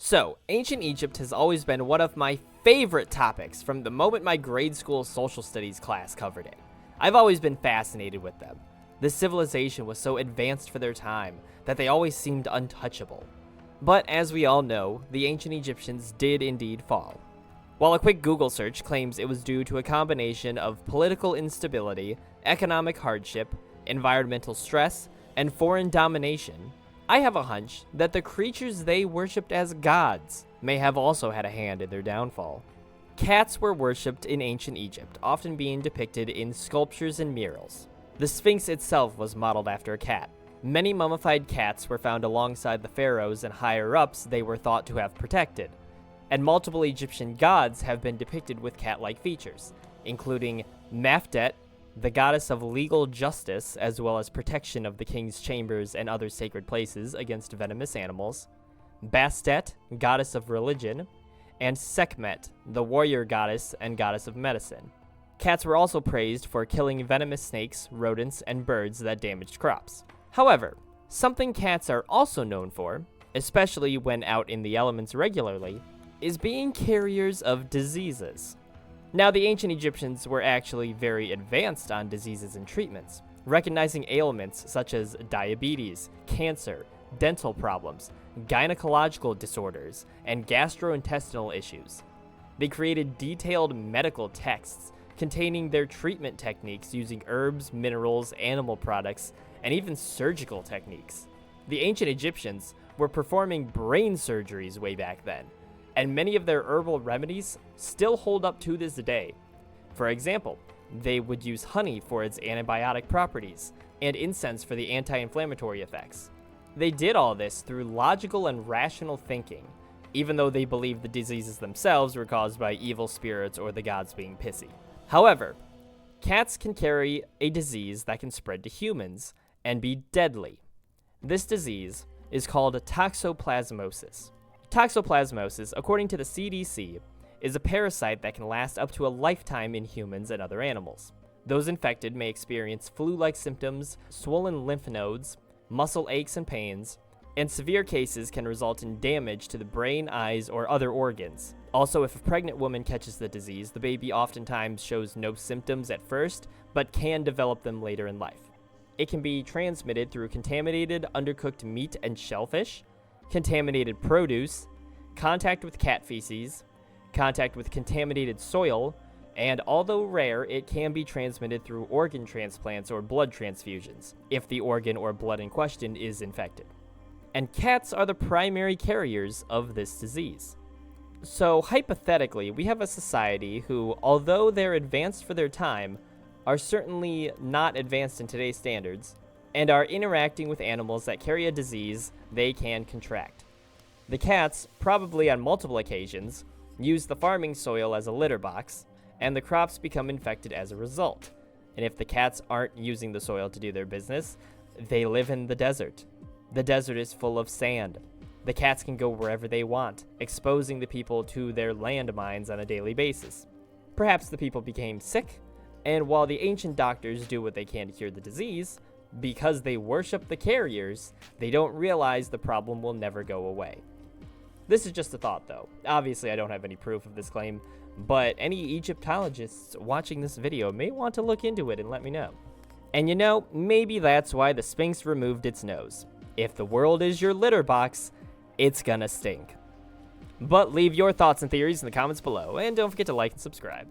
So, ancient Egypt has always been one of my favorite topics from the moment my grade school social studies class covered it. I've always been fascinated with them. This civilization was so advanced for their time that they always seemed untouchable. But as we all know, the ancient Egyptians did indeed fall. While a quick Google search claims it was due to a combination of political instability, economic hardship, environmental stress, and foreign domination, I have a hunch that the creatures they worshipped as gods may have also had a hand in their downfall. Cats were worshipped in ancient Egypt, often being depicted in sculptures and murals. The Sphinx itself was modeled after a cat. Many mummified cats were found alongside the pharaohs and higher-ups they were thought to have protected. And multiple Egyptian gods have been depicted with cat-like features, including Mafdet, the goddess of legal justice as well as protection of the king's chambers and other sacred places against venomous animals, Bastet, goddess of religion, and Sekhmet, the warrior goddess and goddess of medicine. Cats were also praised for killing venomous snakes, rodents, and birds that damaged crops. However, something cats are also known for, especially when out in the elements regularly, is being carriers of diseases. Now, the ancient Egyptians were actually very advanced on diseases and treatments, recognizing ailments such as diabetes, cancer, dental problems, gynecological disorders, and gastrointestinal issues. They created detailed medical texts containing their treatment techniques using herbs, minerals, animal products, and even surgical techniques. The ancient Egyptians were performing brain surgeries way back then, and many of their herbal remedies still hold up to this day. For example, they would use honey for its antibiotic properties, and incense for the anti-inflammatory effects. They did all this through logical and rational thinking, even though they believed the diseases themselves were caused by evil spirits or the gods being pissy. However, cats can carry a disease that can spread to humans and be deadly. This disease is called toxoplasmosis. Toxoplasmosis, according to the CDC, is a parasite that can last up to a lifetime in humans and other animals. Those infected may experience flu-like symptoms, swollen lymph nodes, muscle aches and pains, and severe cases can result in damage to the brain, eyes, or other organs. Also, if a pregnant woman catches the disease, the baby oftentimes shows no symptoms at first, but can develop them later in life. It can be transmitted through contaminated, undercooked meat and shellfish, contaminated produce, contact with cat feces, contact with contaminated soil, and although rare, it can be transmitted through organ transplants or blood transfusions, if the organ or blood in question is infected. And cats are the primary carriers of this disease. So hypothetically, we have a society who, although they're advanced for their time, are certainly not advanced in today's standards, and are interacting with animals that carry a disease they can contract. The cats, probably on multiple occasions, use the farming soil as a litter box, and the crops become infected as a result. And if the cats aren't using the soil to do their business, they live in the desert. The desert is full of sand. The cats can go wherever they want, exposing the people to their landmines on a daily basis. Perhaps the people became sick, and while the ancient doctors do what they can to cure the disease, because they worship the carriers, they don't realize the problem will never go away. This is just a thought, though. Obviously, I don't have any proof of this claim, but any Egyptologists watching this video may want to look into it and let me know. And you know, maybe that's why the Sphinx removed its nose. If the world is your litter box, it's gonna stink. But leave your thoughts and theories in the comments below, and don't forget to like and subscribe.